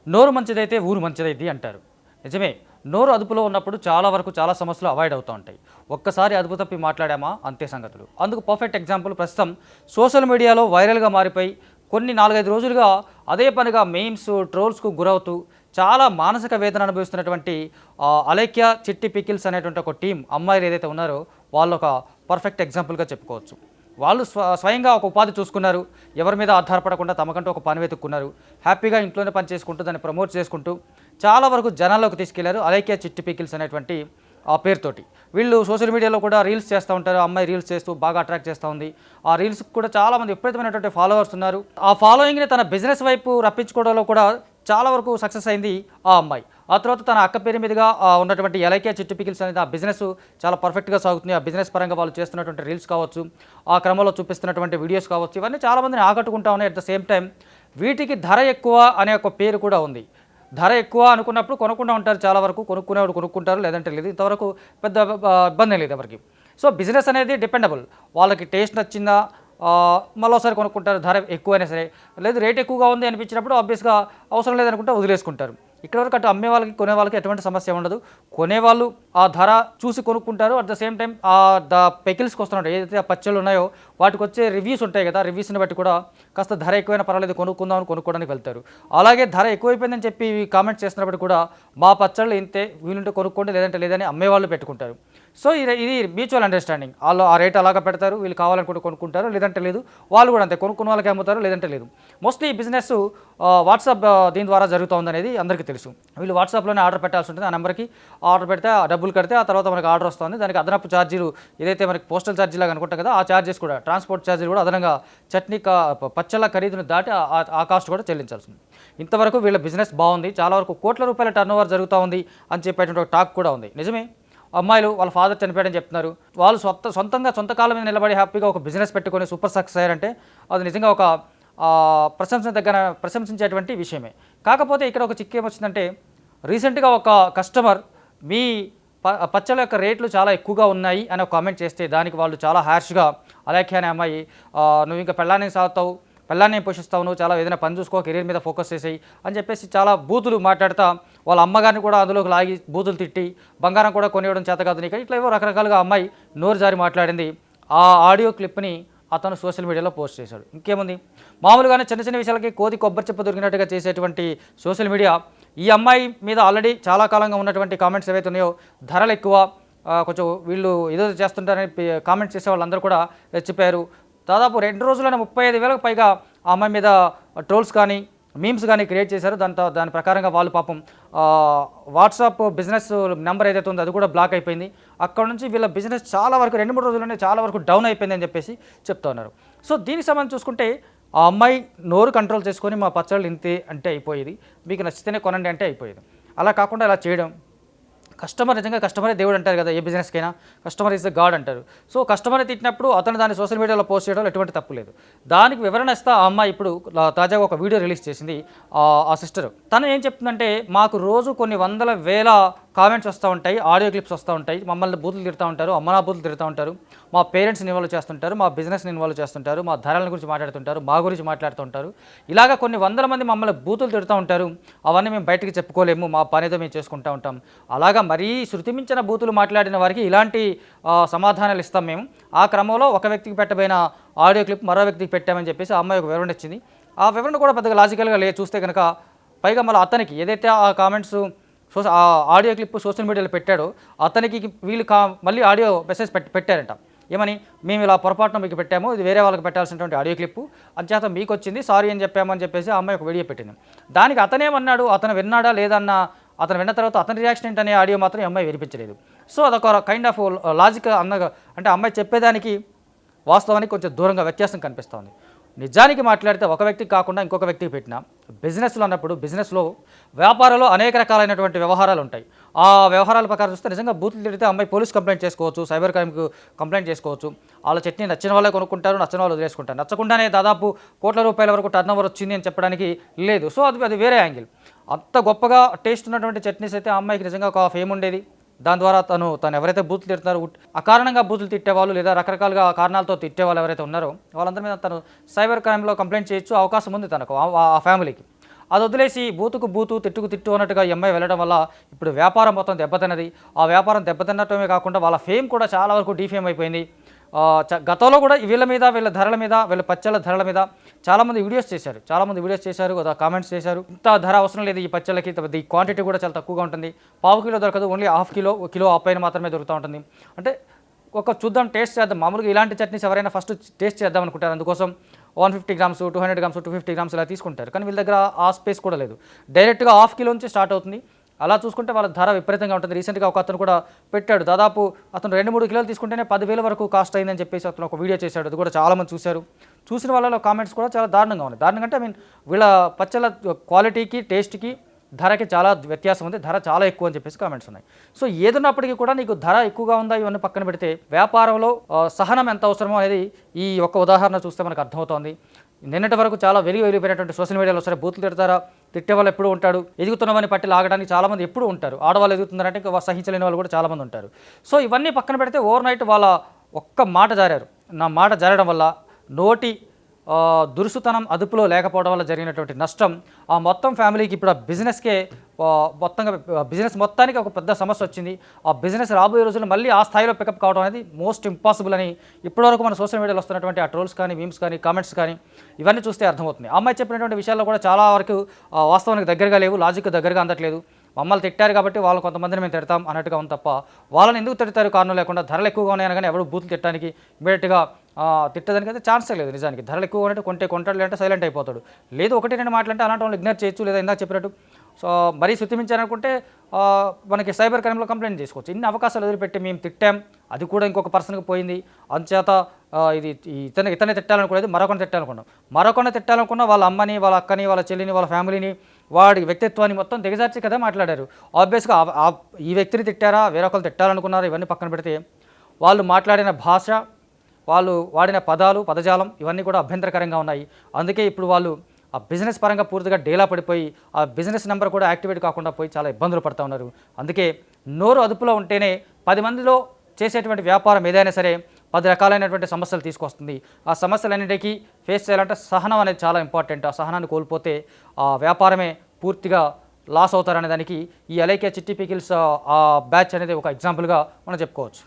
నోరు మంచిదైతే ఊరు మంచిదైద్ది అంటారు. నిజమే. నోరు అదుపులో ఉన్నప్పుడు చాలా వరకు చాలా సమస్యలు అవాయిడ్ అవుతూ ఉంటాయి. ఒక్కసారి అదుపు తప్పి మాట్లాడామా అంతే సంగతులు. అందుకు పర్ఫెక్ట్ ఎగ్జాంపుల్ ప్రస్తుతం సోషల్ మీడియాలో వైరల్‌గా మారిపోయి కొన్ని 4, 5 రోజులుగా అదే పనిగా మీమ్స్, ట్రోల్స్‌కు గురవుతూ చాలా మానసిక వేదన అనుభవిస్తున్నటువంటి అలేఖ్య చిట్టి పికిల్స్ అనేటువంటి ఒక టీమ్ అమ్మాయిలు ఏదైతే ఉన్నారో వాళ్ళొక పర్ఫెక్ట్ ఎగ్జాంపుల్‌గా చెప్పుకోవచ్చు. వాళ్ళు స్వయంగా ఒక ఉపాధి చూసుకున్నారు. ఎవరి మీద ఆధారపడకుండా తమకంటూ ఒక పని వెతుక్కున్నారు. హ్యాపీగా ఇంట్లోనే పని చేసుకుంటూ దాన్ని ప్రమోట్ చేసుకుంటూ చాలా వరకు జనాల్లోకి తీసుకెళ్లారు. అలేఖ్య చిట్టి పికిల్స్ అనేటువంటి ఆ పేరుతోటి. వీళ్ళు సోషల్ మీడియాలో కూడా రీల్స్ చేస్తూ ఉంటారు. అమ్మాయి రీల్స్ చేస్తూ బాగా అట్రాక్ట్ చేస్తూ ఉంది. ఆ రీల్స్‌కి కూడా చాలామంది విపరీతమైనటువంటి ఫాలోవర్స్ ఉన్నారు. ఆ ఫాలోయింగ్‌ని తన బిజినెస్ వైపు రప్పించుకోవడంలో కూడా చాలా వరకు సక్సెస్ అయింది ఆ అమ్మాయి. ఆ తర్వాత తన అక్క పేరు మీదుగా ఉన్నటువంటి ఎలైకే చిట్టి పికిల్స్ అనేది ఆ బిజినెస్ చాలా పర్ఫెక్ట్‌గా సాగుతుంది. ఆ బిజినెస్ పరంగా వాళ్ళు చేస్తున్నటువంటి రీల్స్ కావచ్చు, ఆ క్రమంలో చూపిస్తున్నటువంటి వీడియోస్ కావచ్చు, ఇవన్నీ చాలామందిని ఆకట్టుకుంటా ఉన్నాయి. అట్ ద సేమ్ టైమ్ వీటికి ధర ఎక్కువ అనే ఒక పేరు కూడా ఉంది. ధర ఎక్కువ అనుకున్నప్పుడు కొనకుండా ఉంటారు చాలా వరకు. కొనుక్కునేవాడు కొనుక్కుంటారు, లేదంటే లేదు. ఇంతవరకు పెద్ద ఇబ్బంది లేదు ఎవరికీ. సో బిజినెస్ అనేది డిపెండబుల్. వాళ్ళకి టేస్ట్ నచ్చిందా మళ్ళోసారి కొనుక్కుంటారు. ధర ఎక్కువైనా సరే, లేదు రేట్ ఎక్కువగా ఉంది అనిపించినప్పుడు ఆబ్వియస్‌గా అవసరం లేదనుకుంటే వదిలేసుకుంటారు. ఇక్కడ వరకు అటు అమ్మే వాళ్ళకి, కొనే వాళ్ళకి ఎటువంటి సమస్య ఉండదు. కొనేవాళ్ళు ఆ ధర చూసి కొనుక్కుంటారు. అట్ ద సేమ్ టైమ్ పికిల్స్‌కి వస్తున్నాయి ఏదైతే ఆ పచ్చళ్ళు ఉన్నాయో వాటికి వచ్చే రివ్యూస్ ఉంటాయి కదా! రివ్యూస్‌ని బట్టి కూడా కాస్త ధర ఎక్కువైనా పర్వాలేదు కొనుక్కుందాం అని కొనుక్కోవడానికి వెళ్తారు. అలాగే ధర ఎక్కువైపోయిందని చెప్పి కామెంట్స్ చేస్తున్నప్పుడు కూడా మా పచ్చళ్ళు ఇంతే, వీలుంటే కొనుక్కోండి లేదంటే లేదని అమ్మేవాళ్ళు పెట్టుకుంటారు. సో ఇది మ్యూచువల్ అండర్‌స్టాండింగ్. ఆళ్ళు ఆ రేట్ అలాగా పెడతారు. వీళ్ళు కావాలనుకుంటే కొనుక్కుంటారు, లేదంటే లేదు. వాళ్ళు కూడా అంతే కొనుక్కున్న వాళ్ళకి అమ్ముతారు, లేదంటే లేదు. మోస్ట్లీ ఈ బిజినెస్ వాట్సాప్ దీని ద్వారా జరుగుతోందనేది అందరికీ తెలుసు. వీళ్ళు వాట్సాప్‌లోనే ఆర్డర్ పెట్టాల్సి ఉంటుంది. ఆ నెంబర్‌కి ఆర్డర్ పెడితే ఆ డబ్బులు కడితే ఆ తర్వాత మనకి ఆర్డర్ వస్తుంది. దానికి అదనపు ఛార్జీలు ఏదైతే మనకి పోస్టల్ ఛార్జీ లాగా అనుకుంటాం కదా! ఆ ఛార్జెస్ కూడా ట్రాన్స్‌పోర్ట్ ఛార్జీలు కూడా అదనంగా చట్నీ పచ్చళ్ళ ఖరీదును దాటి ఆ కాస్ట్ కూడా చెల్లించాల్సి ఉంది. ఇంతవరకు వీళ్ళ బిజినెస్ బాగుంది. చాలా వరకు కోట్ల రూపాయల టర్నోవర్ జరుగుతూ ఉంది అని చెప్పేటువంటి ఒక టాక్ కూడా ఉంది. నిజమే. అమ్మాయిలు వాళ్ళ ఫాదర్ చనిపోయాడని చెప్తున్నారు. వాళ్ళు సొంతంగా సొంత కాళ్ళ మీద నిలబడి హ్యాపీగా ఒక బిజినెస్ పెట్టుకొని సూపర్ సక్సెస్ అయ్యారంటే అది నిజంగా ఒక ప్రశంసించేటువంటి విషయమే. కాకపోతే ఇక్కడ ఒక చిక్కు ఏమొచ్చిందంటే రీసెంట్‌గా ఒక కస్టమర్ మీ పచ్చళ్ళ యొక్క రేట్లు చాలా ఎక్కువగా ఉన్నాయి అని ఒక కామెంట్ చేస్తే దానికి వాళ్ళు చాలా హార్ష్‌గా అలేఖ్య అనే అమ్మాయి నువ్వు ఇంకా పెళ్ళాన్ని సాగుతావు, పెళ్ళాన్ని పోషిస్తావు, నువ్వు చాలా ఏదైనా పని చూసుకో, కెరీర్ మీద ఫోకస్ చేసేయి అని చెప్పేసి చాలా బూతులు మాట్లాడుతా వాళ్ళ అమ్మగారిని కూడా అందులోకి లాగి బూతులు తిట్టి బంగారం కూడా కొనివ్వడం చేత కాదు నీకు ఇట్లా ఏవో రకరకాలుగా అమ్మాయి నోరు జారి మాట్లాడింది. ఆ ఆడియో క్లిప్ని అతను సోషల్ మీడియాలో పోస్ట్ చేశాడు. ఇంకేముంది మామూలుగానే చిన్న చిన్న విషయాలకి కోతి కొబ్బరి చెప్ప దొరికినట్టుగా చేసేటువంటి సోషల్ మీడియా ఈ అమ్మాయి మీద ఆల్రెడీ చాలా కాలంగా ఉన్నటువంటి కామెంట్స్ ఏవైతే ఉన్నాయో ధరలు ఎక్కువ, కొంచెం వీళ్ళు ఏదో చేస్తుంటారని కామెంట్స్ చేసే వాళ్ళందరూ కూడా రెచ్చిపోయారు. దాదాపు 2 రోజుల్లోనే 35,000కు పైగా ఆ అమ్మాయి మీద ట్రోల్స్ కానీ మీమ్స్ కానీ క్రియేట్ చేశారు. దాని ప్రకారంగా వాళ్ళు పాపం వాట్సాప్ బిజినెస్ నెంబర్ ఏదైతే ఉందో అది కూడా బ్లాక్ అయిపోయింది. అక్కడ నుంచి వీళ్ళ బిజినెస్ చాలా వరకు 2-3 రోజుల్లోనే చాలా వరకు డౌన్ అయిపోయింది అని చెప్పేసి చెప్తా ఉన్నారు. సో దీనికి సంబంధించి చూసుకుంటే ఆ అమ్మాయి నోరు కంట్రోల్ చేసుకొని మా పచ్చళ్ళు ఇంతే అంటే అయిపోయేది, మీకు నచ్చితేనే కొనండి అంటే అయిపోయేది. అలా కాకుండా ఇలా చేయడం నిజంగా కస్టమరే దేవుడు అంటారు కదా! ఏ బిజినెస్‌కైనా కస్టమర్ ఈజ్ ద గాడ్ అంటారు. సో కస్టమర్‌ని తిట్టినప్పుడు అతను దాన్ని సోషల్ మీడియాలో పోస్ట్ చేయడంలో ఎటువంటి తప్పు లేదు. దానికి వివరణ ఇస్తా ఆ అమ్మాయి ఇప్పుడు తాజాగా ఒక వీడియో రిలీజ్ చేసింది ఆ సిస్టర్. తను ఏం చెప్తుందంటే మాకు రోజు కొన్ని వందల వేల కామెంట్స్ వస్తూ ఉంటాయి, ఆడియో క్లిప్స్ వస్తూ ఉంటాయి, మమ్మల్ని బూతులు తిడుతూ ఉంటారు, అమ్మనా బూతులు తిడుతూ ఉంటారు, మా పేరెంట్స్ని ఇన్వాల్వ్ చేస్తుంటారు, మా బిజినెస్ని ఇన్వాల్వ్ చేస్తుంటారు, మా ధరల గురించి మాట్లాడుతుంటారు, మా గురించి మాట్లాడుతూ ఉంటారు. ఇలాగ కొన్ని వందల మంది మమ్మల్ని బూతులు తిడుతూ ఉంటారు. అవన్నీ మేము బయటికి చెప్పుకోలేము, మా పనేదో మేము చేసుకుంటూ ఉంటాం. అలాగా మరీ శృతిమించిన బూతులు మాట్లాడిన వారికి ఇలాంటి సమాధానాలు ఇస్తాం మేము. ఆ క్రమంలో ఒక వ్యక్తికి పెట్టబోయిన ఆడియో క్లిప్ మరో వ్యక్తికి పెట్టామని చెప్పేసి ఆ అమ్మాయి ఒక వివరణ ఇచ్చింది. ఆ వివరణ కూడా పెద్దగా లాజికల్గా చూస్తే కనుక పైగా మళ్ళీ అతనికి ఏదైతే ఆ కామెంట్స్ ఆ ఆడియో క్లిప్ సోషల్ మీడియాలో పెట్టాడో అతనికి వీళ్ళు మళ్ళీ ఆడియో మెసేజ్ పెట్టారంట. ఏమని, మేము ఇలా పొరపాటున మీకు పెట్టాము, ఇది వేరే వాళ్ళకి పెట్టాల్సినటువంటి ఆడియో క్లిప్పు అంచేత మీకు వచ్చింది, సారీ అని చెప్పామని చెప్పేసి ఆ అమ్మాయి ఒక వీడియో పెట్టింది. దానికి అతనేమన్నాడు, అతను విన్నాడా లేదన్న, అతను విన్న తర్వాత అతని రియాక్షన్ ఏంటనే ఆడియో మాత్రం ఈ అమ్మాయి వినిపించలేదు. సో అదొక కైండ్ ఆఫ్ లాజిక్ అంటే అమ్మాయి చెప్పేదానికి వాస్తవానికి కొంచెం దూరంగా వ్యత్యాసం కనిపిస్తోంది. నిజానికి మాట్లాడితే ఒక వ్యక్తికి కాకుండా ఇంకొక వ్యక్తికి పెట్టిన బిజినెస్లో అన్నప్పుడు బిజినెస్లో వ్యాపారంలో అనేక రకాలైనటువంటి వ్యవహారాలు ఉంటాయి. ఆ వ్యవహారాల ప్రకారం చూస్తే నిజంగా బూతులు తిడితే అమ్మాయి పోలీస్ కంప్లైంట్ చేసుకోవచ్చు, సైబర్ క్రైమ్కి కంప్లైంట్ చేసుకోవచ్చు. వాళ్ళ చట్నీ నచ్చిన వాళ్ళే కొనుక్కుంటారు, నచ్చిన వాళ్ళు వదిలేసుకుంటారు. నచ్చకుండానే దాదాపు కోట్ల రూపాయల వరకు టర్నోవర్ వచ్చింది అని చెప్పడానికి లేదు. సో అది వేరే యాంగిల్. అంత గొప్పగా టేస్ట్ ఉన్నటువంటి చట్నీస్ అయితే ఆ అమ్మాయికి నిజంగా ఒక ఫేమ్ ఉండేది. దాని ద్వారా తను ఎవరైతే బూతులు తిడతారో అకారణంగా బూతులు తిట్టేవాళ్ళు లేదా రకరకాలుగా కారణాలతో తిట్టేవాళ్ళు ఎవరైతే ఉన్నారో వాళ్ళందరి మీద తను సైబర్ క్రైమ్లో కంప్లైంట్ చేయొచ్చు, అవకాశం ఉంది తనకు ఆ ఫ్యామిలీకి. అది వదిలేసి బూతుకు బూతు, తిట్టుకు తిట్టు అన్నట్టుగా ఈ అమ్మాయి వెళ్ళడం వల్ల ఇప్పుడు వ్యాపారం మొత్తం దెబ్బతిన్నది. ఆ వ్యాపారం దెబ్బతిన్నటమే కాకుండా వాళ్ళ ఫేమ్ కూడా చాలా వరకు డీఫేమ్ అయిపోయింది. గతంలో కూడా వీళ్ళ మీద, వీళ్ళ ధరల మీద, వీళ్ళ పచ్చళ్ళ ధరల మీద చాలామంది వీడియోస్ చేశారు. కామెంట్స్ చేశారు. ఇంత ధర అవసరం లేదు ఈ పచ్చళ్ళకి, ఈ క్వాంటిటీ కూడా చాలా తక్కువగా ఉంటుంది. పావు కిలో దొరకదు, ఓన్లీ హాఫ్ కిలో, కిలో ఆ పైన మాత్రమే దొరుకుతూ ఉంటుంది. అంటే చూద్దాం, టేస్ట్ చేద్దాం. మామూలుగా ఇలాంటి చట్నీస్ ఎవరైనా ఫస్ట్ టేస్ట్ చేద్దాం అనుకుంటారు. అందుకోసం 150 గ్రామ్స్, 200 గ్రామ్స్, 250 గ్రామ్స్ ఇలా తీసుకుంటారు. కానీ వీళ్ళ దగ్గర ఆ స్పేస్ కూడా లేదు. డైరెక్ట్గా హాఫ్ కిలో నుంచి స్టార్ట్ అవుతుంది. అలా చూసుకుంటే వాళ్ళ ధర విపరీతంగా ఉంటుంది. రీసెంట్గా ఒక అతను కూడా పెట్టాడు, దాదాపు అతను 2-3 కిలోలు తీసుకుంటేనే 10,000 వరకు కాస్ట్ అయిందని చెప్పేసి అతను ఒక వీడియో చేశాడు. అది కూడా చాలామంది చూశారు. చూసిన వాళ్ళలో కామెంట్స్ కూడా చాలా దారుణంగా ఉన్నాయి. దారుణంగా అంటే వీళ్ళ పచ్చళ్ళ క్వాలిటీకి, టేస్ట్కి, ధరకి చాలా వ్యత్యాసం ఉంది. ధర చాలా ఎక్కువ అని చెప్పేసి కామెంట్స్ ఉన్నాయి. సో ఏదున్నప్పటికీ కూడా నీకు ధర ఎక్కువగా ఉందా ఇవన్నీ పక్కన పెడితే వ్యాపారంలో సహనం ఎంత అవసరమో అనేది ఈ ఒక్క ఉదాహరణ చూస్తే మనకు అర్థమవుతోంది. నిన్నటి వరకు చాలా వెలిగిపోయినటువంటి సోషల్ మీడియాలో సరే బూతులు తిడతారా, తిట్టే వాళ్ళు ఎప్పుడూ ఉంటాడు. ఎదుగుతున్నవని పట్టి లాగడానికి చాలామంది ఎప్పుడూ ఉంటారు. ఆడవాళ్ళు ఎదుగుతున్నారంటే ఇంకా సహించలేని వాళ్ళు కూడా చాలామంది ఉంటారు. సో ఇవన్నీ పక్కన పెడితే ఓవర్ నైట్ వాళ్ళ ఒక్క మాట జారారు. నా మాట జారడం వల్ల నోటి దురుసుతనం అదుపులో లేకపోవడం వల్ల జరిగినటువంటి నష్టం ఆ మొత్తం ఫ్యామిలీకి, ఇప్పుడు ఆ బిజినెస్కే మొత్తంగా బిజినెస్ మొత్తానికి ఒక పెద్ద సమస్య వచ్చింది. ఆ బిజినెస్ రాబోయే రోజుల్లో మళ్ళీ ఆ స్థాయిలో పికప్ కావడం అనేది మోస్ట్ ఇంపాసిబుల్ అని ఇప్పటివరకు మన సోషల్ మీడియాలో వస్తున్నటువంటి ఆ ట్రోల్స్ కానీ, మీమ్స్ కానీ, కామెంట్స్ కానీ ఇవన్నీ చూస్తే అర్థమవుతుంది. ఆ అమ్మాయి చెప్పినటువంటి విషయాల్లో కూడా చాలా వరకు వాస్తవానికి దగ్గరగా లేవు, లాజిక్ దగ్గరగా అందట్లేదు. మమ్మల్ని తిట్టారు కాబట్టి వాళ్ళు కొంతమందిని మేము తిడతాం అన్నట్టుగా ఉంది తప్ప, వాళ్ళని ఎందుకు తిడతారు కారణం లేకుండా. ధరలు ఎక్కువగా ఉన్నాయని కానీ ఎవరు బూతులు తిట్టడానికి ఇమీడియట్గా తిట్టడానికి అయితే ఛాన్సే లేదు. నిజానికి ధరలు ఎక్కువగా ఉంటే కొంటాడు, అంటే సైలెంట్ అయిపోతాడు. లేదు 1-2 మాటలంటే అలాంటి వాళ్ళు ఇగ్నోర్ చేయొచ్చు, లేదా ఇందాక చెప్పినట్టు సో మరీ శృతిమించారనుకుంటే మనకి సైబర్ క్రైమ్లో కంప్లైంట్ చేసుకోవచ్చు. ఇన్ని అవకాశాలు వదిలిపెట్టి మేము తిట్టాం, అది కూడా ఇంకొక పర్సన్కి పోయింది, అంచేత ఇది ఇతనే తిట్టాలనుకోలేదు, మరొకరిని తిట్టాలనుకున్నా వాళ్ళ అమ్మని, వాళ్ళ అక్కని, వాళ్ళ చెల్లిని, వాళ్ళ ఫ్యామిలీని, వాడి వ్యక్తిత్వాన్ని మొత్తం దిగజార్చి కదా మాట్లాడారు. ఆబ్వియస్గా ఈ వ్యక్తిని తిట్టారా, వేరొకరు తిట్టాలనుకున్నారా, ఇవన్నీ పక్కన పెడితే వాళ్ళు మాట్లాడిన భాష, వాళ్ళు వాడిన పదాలు, పదజాలం ఇవన్నీ కూడా అభ్యంతరకరంగా ఉన్నాయి. అందుకే ఇప్పుడు వాళ్ళు ఆ బిజినెస్ పరంగా పూర్తిగా డేలా పడిపోయి ఆ బిజినెస్ నెంబర్ కూడా యాక్టివేట్ కాకుండా పోయి చాలా ఇబ్బందులు పడుతూ ఉన్నారు. అందుకే నోరు అదుపులో ఉంటేనే 10 మందిలో చేసేటువంటి వ్యాపారం ఏదైనా సరే 10 రకాలైనటువంటి సమస్యలు తీసుకొస్తుంది. ఆ సమస్యలన్నిటికీ ఫేస్ చేయాలంటే సహనం అనేది చాలా ఇంపార్టెంట్. ఆ సహనాన్ని కోల్పోతే ఆ వ్యాపారమే పూర్తిగా లాస్ అవుతారనే దానికి ఈ అలైకే చిట్టి పికిల్స్ ఆ బ్యాచ్ అనేది ఒక ఎగ్జాంపుల్గా మనం చెప్పుకోవచ్చు.